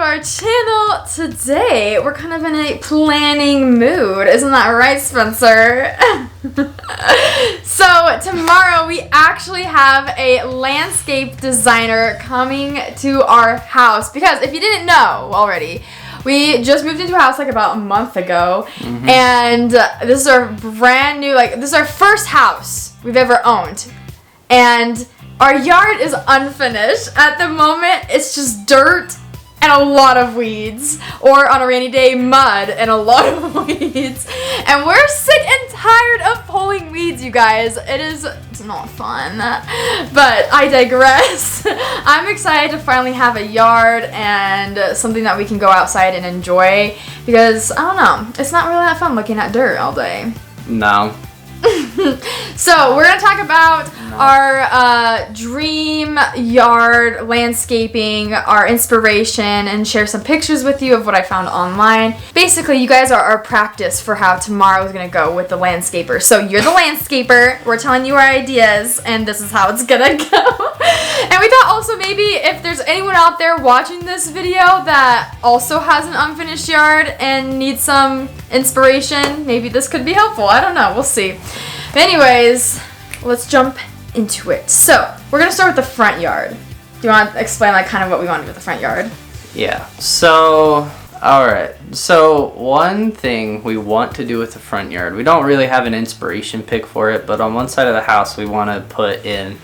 our channel. Today, we're kind of in a planning mood. Isn't that right, Spencer? So, tomorrow we actually have a landscape designer coming to our house. Because if you didn't know already, we just moved into a house like about a month ago. Mm-hmm. And this is our brand new, this is our first house we've ever owned. And our yard is unfinished. At the moment, it's just dirt and a lot of weeds. Or on a rainy day, mud and a lot of weeds. And we're sick and tired of pulling weeds, you guys. It's not fun. But I digress. I'm excited to finally have a yard and something that we can go outside and enjoy. Because, I don't know, it's not really that fun looking at dirt all day. No. So we're going to talk about our dream yard landscaping, our inspiration, and share some pictures with you of what I found online. Basically, you guys are our practice for how tomorrow is going to go with the landscaper. So you're the landscaper, we're telling you our ideas, and this is how it's going to go. And we thought also maybe if there's anyone out there watching this video that also has an unfinished yard and needs some inspiration, maybe this could be helpful. I don't know. We'll see. But anyways, let's jump into it. So, we're going to start with the front yard. Do you want to explain kind of what we want to do with the front yard? Yeah. So, alright. So, one thing we want to do with the front yard, we don't really have an inspiration pick for it, but on one side of the house we want to put in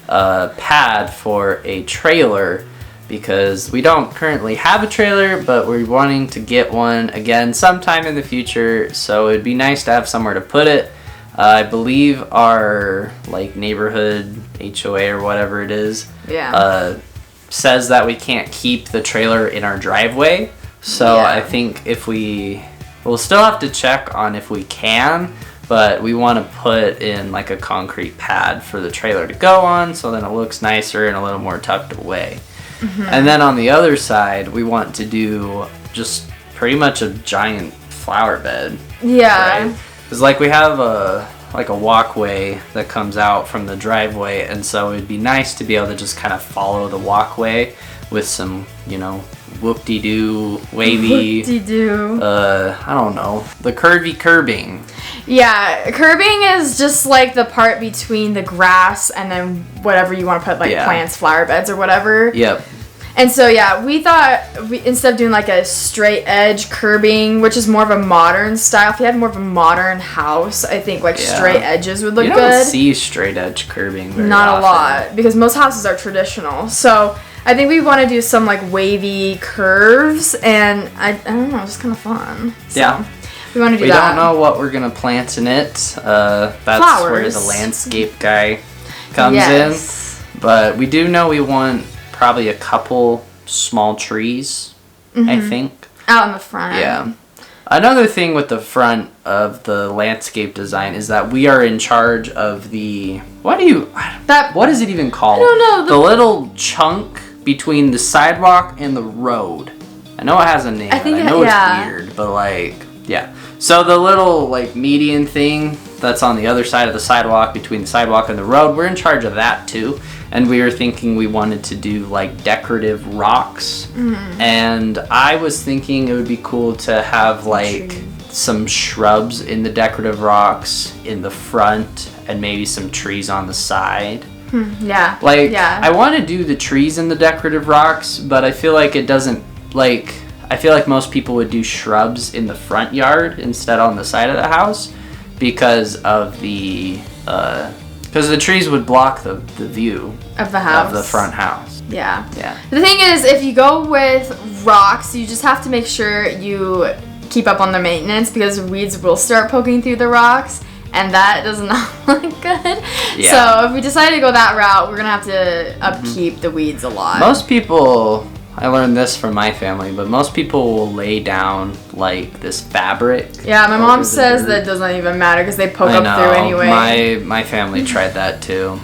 a pad for a trailer because we don't currently have a trailer, but we're wanting to get one again sometime in the future, so it'd be nice to have somewhere to put it. I believe our neighborhood HOA or whatever it is says that we can't keep the trailer in our driveway. So I think we'll still have to check on if we can, but we want to put in a concrete pad for the trailer to go on, so then it looks nicer and a little more tucked away. Mm-hmm. And then on the other side, we want to do just pretty much a giant flower bed. Yeah. Right? Because we have a walkway that comes out from the driveway, and so it'd be nice to be able to just kind of follow the walkway with some, whoop-de-doo, wavy, whoop-de-doo. I don't know, the curvy curbing. Yeah, curbing is just the part between the grass and then whatever you want to put, plants, flower beds, or whatever. Yep. And so, we thought instead of doing a straight edge curbing, which is more of a modern style, if you had more of a modern house, I think straight edges would look good. You don't see straight edge curbing very Not often. a lot, because most houses are traditional. So I think we want to do some wavy curves, and I don't know, it's kind of fun. So yeah. We want to do that. that. We don't know what we're going to plant in it. That's Flowers. Where the landscape guy comes in. But we do know we want probably a couple small trees, I think. Out in the front. Yeah. Another thing with the front of the landscape design is that we are in charge of the... What is it even called? I don't know. The little chunk between the sidewalk and the road. I know it has a name. I know it's weird, but yeah. So the little median thing that's on the other side of the sidewalk, between the sidewalk and the road, we're in charge of that too. And we were thinking we wanted to do decorative rocks. Mm-hmm. And I was thinking it would be cool to have some shrubs in the decorative rocks in the front and maybe some trees on the side. Yeah. I want to do the trees in the decorative rocks, but I feel like it doesn't I feel like most people would do shrubs in the front yard instead on the side of the house because of the trees would block the view of the house, of the front house. Yeah. The thing is, if you go with rocks, you just have to make sure you keep up on the maintenance because weeds will start poking through the rocks, and that does not look good. Yeah. So if we decide to go that route, we're gonna have to upkeep the weeds a lot. Most people, I learned this from my family, but most people will lay down this fabric. Yeah, my mom says that doesn't even matter because they poke up through anyway. My family tried that too.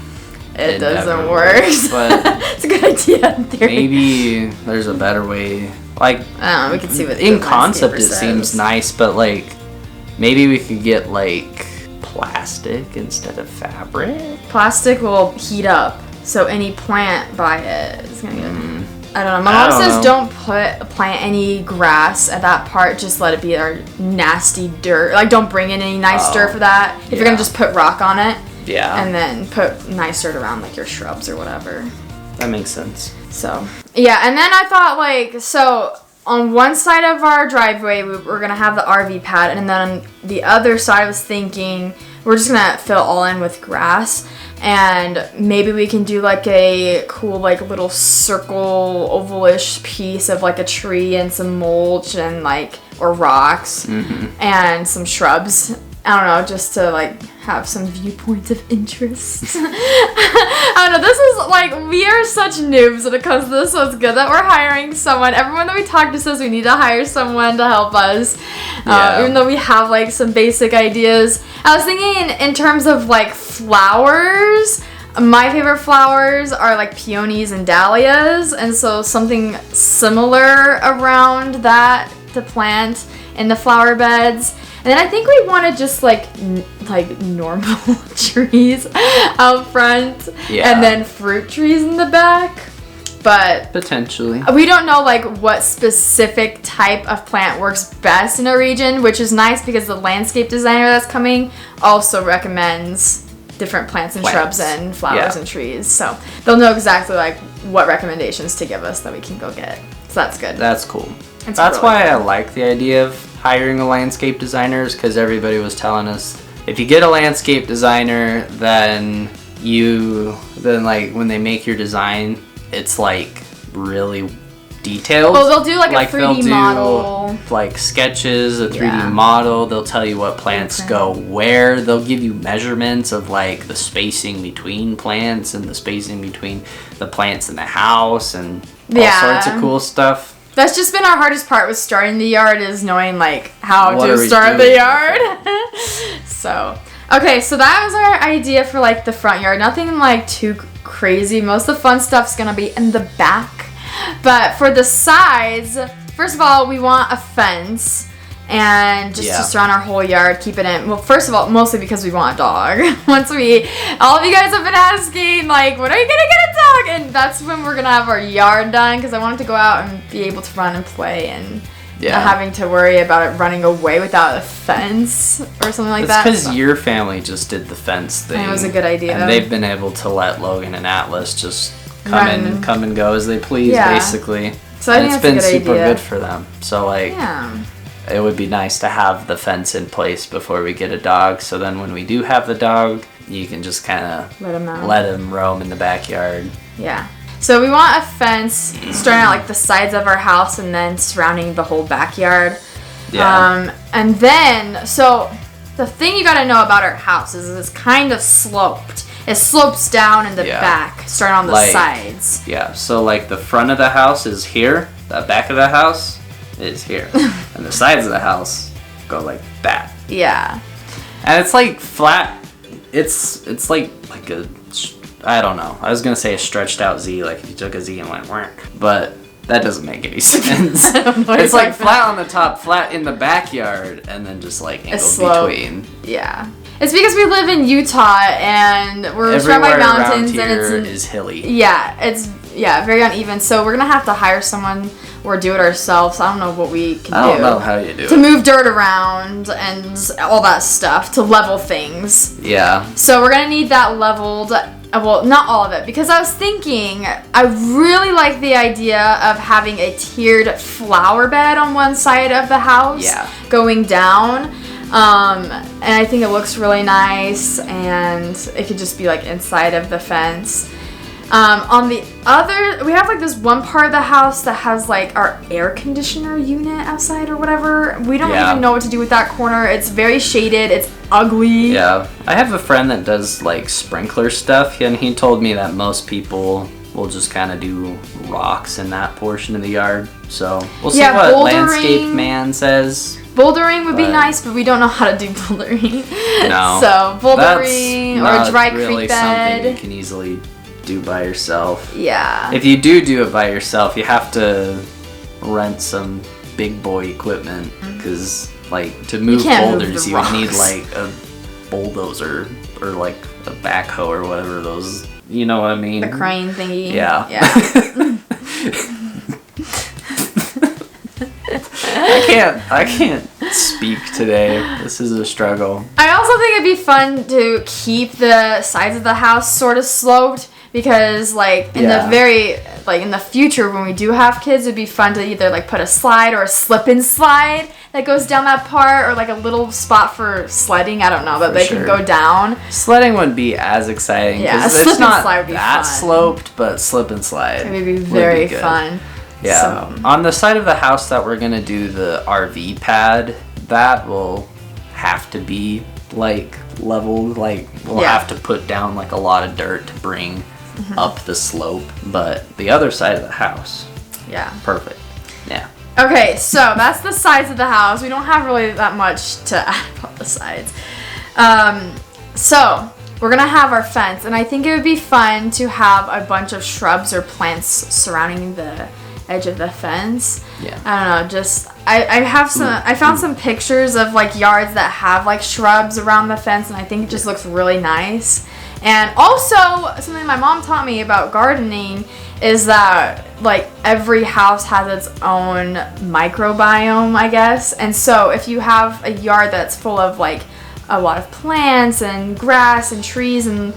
It doesn't work. But it's a good idea in theory. Maybe there's a better way. I don't know, we can see what in concept it seems nice, but maybe we could get plastic instead of fabric. Plastic will heat up, so any plant by it is gonna get I don't know. My mom says don't plant any grass at that part. Just let it be our nasty dirt. Like, don't bring in any nice dirt for that. If you're gonna just put rock on it. Yeah. And then put nice dirt around, like, your shrubs or whatever. That makes sense. So, yeah. And then I thought, like, so on one side of our driveway, we're gonna have the RV pad. And then on the other side, I was thinking we're just gonna fill all in with grass. And maybe we can do like a cool like little circle ovalish piece of like a tree and some mulch and like or rocks and some shrubs. I don't know, just to like have some viewpoints of interest. I don't know, this is like, we are such noobs when it comes to this, so it's good that we're hiring someone. Everyone that we talk to says we need to hire someone to help us, even though we have like some basic ideas. I was thinking in terms of like flowers, my favorite flowers are like peonies and dahlias, and so something similar around that to plant in the flower beds. And then I think we want to just like normal trees out front, and then fruit trees in the back. But potentially, we don't know like what specific type of plant works best in a region, which is nice because the landscape designer that's coming also recommends different plants and shrubs and flowers and trees. So they'll know exactly like what recommendations to give us that we can go get. So that's good. That's cool. That's really why I like the idea of hiring a landscape designer, because everybody was telling us if you get a landscape designer, then like when they make your design, it's like really detailed. Oh, they'll do like a 3D model. Like sketches, a 3D model. They'll tell you what plants go where. They'll give you measurements of like the spacing between plants and the spacing between the plants in the house and all sorts of cool stuff. That's just been our hardest part with starting the yard, is knowing like how to start the yard. So, okay, so that was our idea for like the front yard. Nothing like too crazy. Most of the fun stuff's gonna be in the back. But for the sides, first of all, we want a fence. And just to surround our whole yard, keep it in. Well, first of all, mostly because we want a dog. All of you guys have been asking, like, when are you gonna get a dog? And that's when we're gonna have our yard done, because I wanted to go out and be able to run and play and not having to worry about it running away without a fence or something like that. It's because your family just did the fence thing. And it was a good idea. And they've been able to let Logan and Atlas just come and go as they please, basically. So I think it's been super good for them. So like. Yeah. It would be nice to have the fence in place before we get a dog, so then when we do have the dog, you can just kind of let him roam in the backyard. Yeah. So we want a fence starting at like the sides of our house and then surrounding the whole backyard. Yeah. And then, so the thing you got to know about our house is it's kind of sloped. It slopes down in the back, starting on the sides. Yeah. So like the front of the house is here, the back of the house is here, and the sides of the house go like that. Yeah. And it's like flat. It's like a, I don't know. I was gonna say a stretched out Z, like if you took a Z and went whack, but that doesn't make any sense. It's like flat on the top, flat in the backyard, and then just like angled between. Yeah. It's because we live in Utah and we're surrounded by mountains, and it's hilly. Yeah, it's very uneven. So we're gonna have to hire someone or do it ourselves. I don't know what we can do. I don't know how you do it. To move dirt around and all that stuff, to level things. Yeah. So we're gonna need that leveled. Well, not all of it, because I was thinking, I really like the idea of having a tiered flower bed on one side of the house, going down. And I think it looks really nice, and it could just be like inside of the fence. On the other, we have like this one part of the house that has like our air conditioner unit outside or whatever. We don't even know what to do with that corner. It's very shaded. It's ugly. Yeah. I have a friend that does like sprinkler stuff, and he told me that most people will just kind of do rocks in that portion of the yard. So we'll see what landscape man says. Bouldering would be nice, but we don't know how to do bouldering. No. So bouldering or a dry creek bed. Something you can easily do by yourself. Yeah. If you do it by yourself, you have to rent some big boy equipment, because like to move boulders you would need like a bulldozer or like a backhoe or whatever those, you know what I mean? The crane thingy. Yeah. Yeah. I can't speak today. This is a struggle. I also think it'd be fun to keep the sides of the house sort of sloped because like in the future when we do have kids, it'd be fun to either like put a slide or a slip and slide that goes down that part or like a little spot for sledding. I don't know, but they can go down. Sledding wouldn't be as exciting because it's not that sloped, but slip and slide. It would be very fun. Yeah. So. On the side of the house that we're gonna do the RV pad, that will have to be like leveled. Like we'll have to put down like a lot of dirt to bring up the slope. But the other side of the house, perfect. Yeah. Okay, so that's the sides of the house. We don't have really that much to add about the sides. So we're gonna have our fence, and I think it would be fun to have a bunch of shrubs or plants surrounding the edge of the fence. Yeah. I don't know, just I found some pictures of like yards that have like shrubs around the fence, and I think it just looks really nice. And also something my mom taught me about gardening is that like every house has its own microbiome, I guess. And so if you have a yard that's full of like a lot of plants and grass and trees and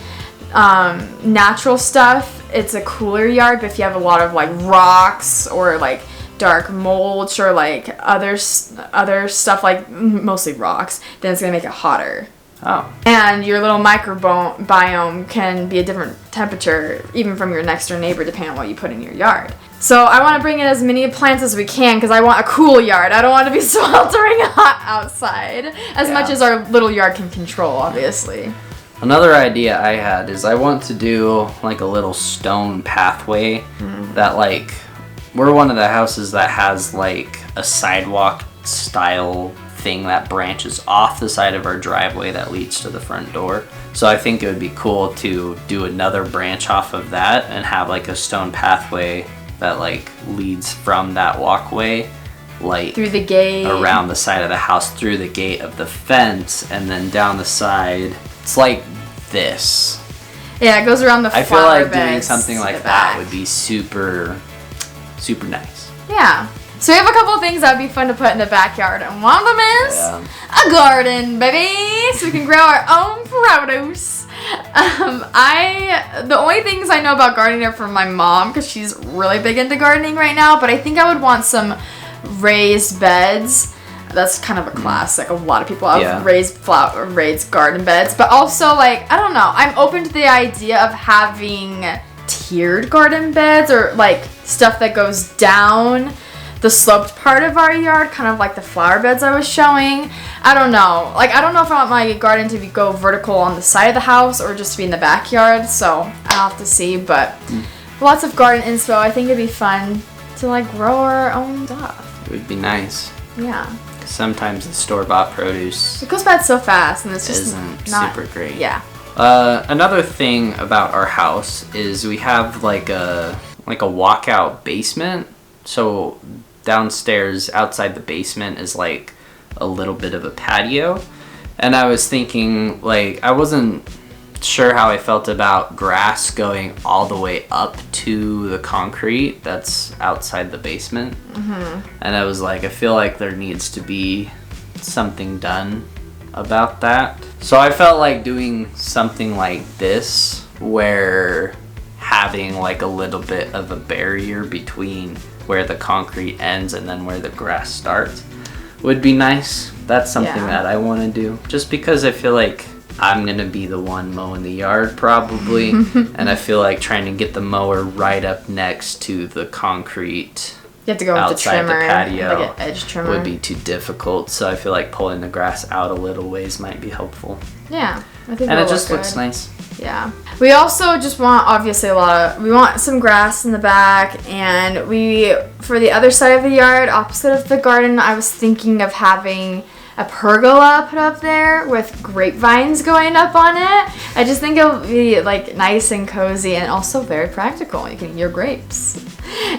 natural stuff, it's a cooler yard. But if you have a lot of like rocks or like dark mulch or like other stuff, like mostly rocks, then it's gonna make it hotter. Oh. And your little microbiome can be a different temperature even from your next door neighbor depending on what you put in your yard. So I want to bring in as many plants as we can because I want a cool yard. I don't want to be sweltering hot outside as much as our little yard can control, obviously. Another idea I had is I want to do like a little stone pathway that like we're one of the houses that has like a sidewalk style thing that branches off the side of our driveway that leads to the front door. So I think it would be cool to do another branch off of that and have like a stone pathway that like leads from that walkway like through the gate around the side of the house through the gate of the fence and then down the side. It's like this. Yeah, it goes around the flower I feel like beds doing something like that would be super nice. Yeah. So we have a couple of things that would be fun to put in the backyard, and one of them is a garden, baby, so we can grow our own produce. The only things I know about gardening are from my mom, because she's really big into gardening right now, but I think I would want some raised beds. That's kind of a classic. A lot of people have raised garden beds, but also, like, I don't know, I'm open to the idea of having tiered garden beds, or like stuff that goes down the sloped part of our yard, kind of like the flower beds I was showing. I don't know. Like, I don't know if I want my garden to go vertical on the side of the house or just to be in the backyard, so I'll have to see. But lots of garden inspo. I think it'd be fun to like grow our own stuff. It would be nice. Yeah. Sometimes the store-bought produce it goes bad so fast, and it's just isn't not super great. Yeah. Another thing about our house is we have like a walkout basement. So downstairs outside the basement is like a little bit of a patio, and I was thinking, like, I wasn't sure how I felt about grass going all the way up to the concrete that's outside the basement. And I was like, I feel like there needs to be something done about that. So I felt like doing something like this, where having like a little bit of a barrier between where the concrete ends and then where the grass starts would be nice. That's something that I want to do, just because I feel like I'm gonna be the one mowing the yard probably, and I feel like trying to get the mower right up next to the concrete you have to go with the trimmer, the patio, like an edge trimmer would be too difficult. So I feel like pulling the grass out a little ways might be helpful. Yeah, I think and it just looks nice. Yeah. We also just want, obviously, we want some grass in the back, and for the other side of the yard, opposite of the garden, I was thinking of having a pergola put up there with grapevines going up on it. I just think it'll be like nice and cozy and also very practical. You can eat your grapes.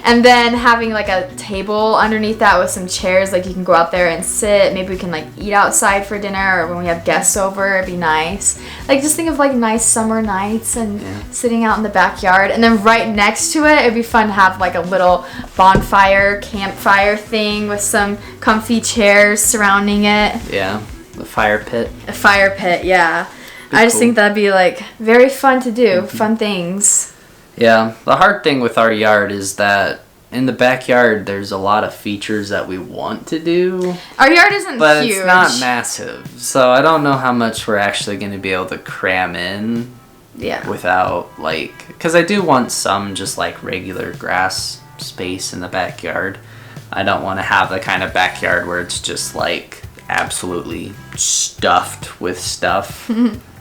And then having like a table underneath that with some chairs, like you can go out there and sit. Maybe we can like eat outside for dinner, or when we have guests over, it'd be nice. Like just think of like nice summer nights and sitting out in the backyard. And then right next to it, it'd be fun to have like a little bonfire, campfire thing with some comfy chairs surrounding it. Yeah, the fire pit. A fire pit, yeah. I just think that'd be like very fun to do, fun things. Yeah, the hard thing with our yard is that in the backyard there's a lot of features that we want to do. Our yard isn't but huge. It's not massive, so I don't know how much we're actually going to be able to cram in. Yeah. Without like, because I do want some just like regular grass space in the backyard. I don't want to have the kind of backyard where it's just like absolutely stuffed with stuff.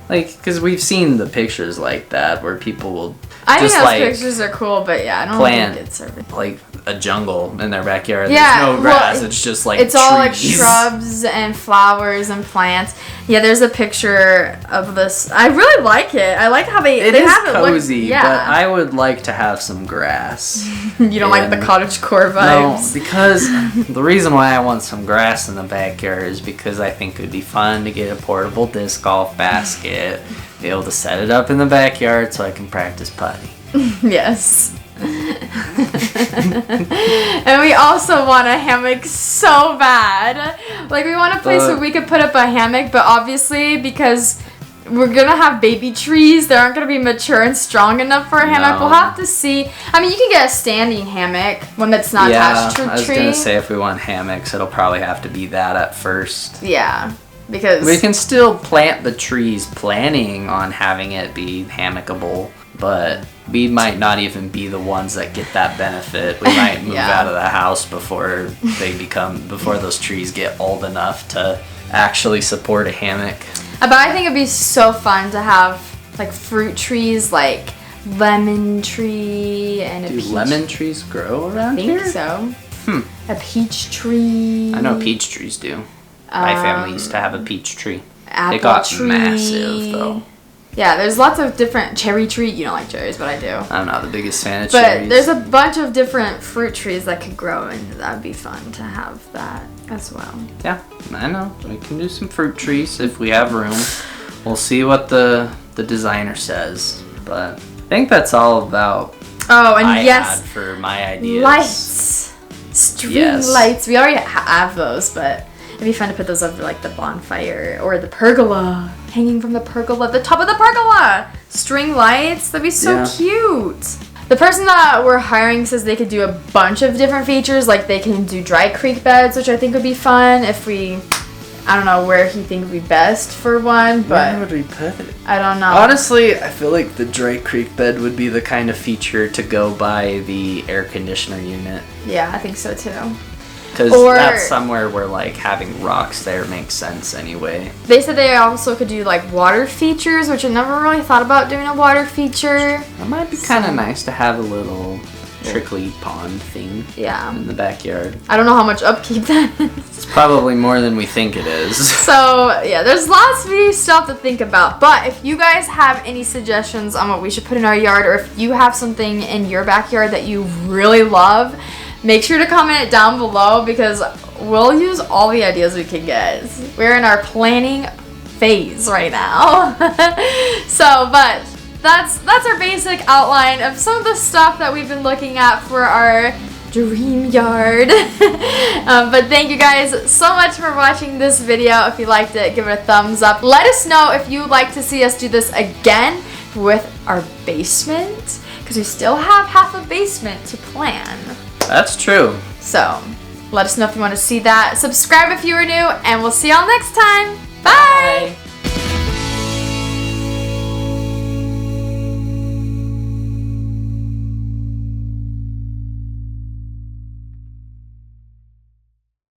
Like, because we've seen the pictures like that where people will I just think those like pictures are cool, but yeah, I don't plant think it's serving. like a jungle in their backyard. Yeah, There's no grass. It's just like it's trees. all like shrubs and flowers and plants. Yeah, there's a picture of this. I really like it. I like how they It they is have cozy, it look, yeah. but I would like to have some grass. You don't like the cottagecore vibes? No, because the reason why I want some grass in the backyard is because I think it would be fun to get a portable disc golf basket, be able to set it up in the backyard so I can practice putting. Yes. And we also want a hammock so bad. Like, we want a place where we could put up a hammock, but obviously because we're gonna have baby trees, they aren't gonna be mature and strong enough for a hammock. No. We'll have to see. I mean, you can get a standing hammock, one that's not attached to a tree. I was gonna say if we want hammocks, it'll probably have to be that at first. Yeah, because we can still plant the trees, planning on having it be hammockable, but we might not even be the ones that get that benefit. We might move out of the house before those trees get old enough to actually support a hammock. But I think it'd be so fun to have like fruit trees, like lemon tree and a peach. Do lemon trees grow around here? I think so. A peach tree. I know peach trees do. My family used to have a peach tree. Apple It got tree. massive though. Yeah, there's lots of different cherry tree. You don't like cherries, but I do. I'm not the biggest fan of But cherries. there's a bunch of different fruit trees that could grow, and that would be fun to have that as well. Yeah, I know. We can do some fruit trees if we have room. We'll see what the designer says. But I think that's all about Oh, and I yes, had for my ideas. lights. String lights. We already have those, but it'd be fun to put those over like the bonfire or the pergola. Hanging from the pergola, the top of the pergola. String lights. That'd be so cute. The person that we're hiring says they could do a bunch of different features. Like they can do dry creek beds, which I think would be fun if we... I don't know where he think would be best for one, but... Where would we put it? I don't know. Honestly, I feel like the dry creek bed would be the kind of feature to go by the air conditioner unit. Yeah, I think so too. Because that's somewhere where like having rocks there makes sense anyway. They said they also could do like water features, which I never really thought about doing a water feature. It might be kind of nice to have a little trickly pond thing in the backyard. I don't know how much upkeep that is. It's probably more than we think it is. So yeah, there's lots of stuff to think about. But if you guys have any suggestions on what we should put in our yard, or if you have something in your backyard that you really love, make sure to comment it down below because we'll use all the ideas we can get. We're in our planning phase right now. But that's our basic outline of some of the stuff that we've been looking at for our dream yard. But thank you guys so much for watching this video. If you liked it, give it a thumbs up. Let us know if you'd like to see us do this again with our basement, because we still have half a basement to plan. That's true. So let us know if you want to see that. Subscribe if you are new, and we'll see y'all next time. Bye!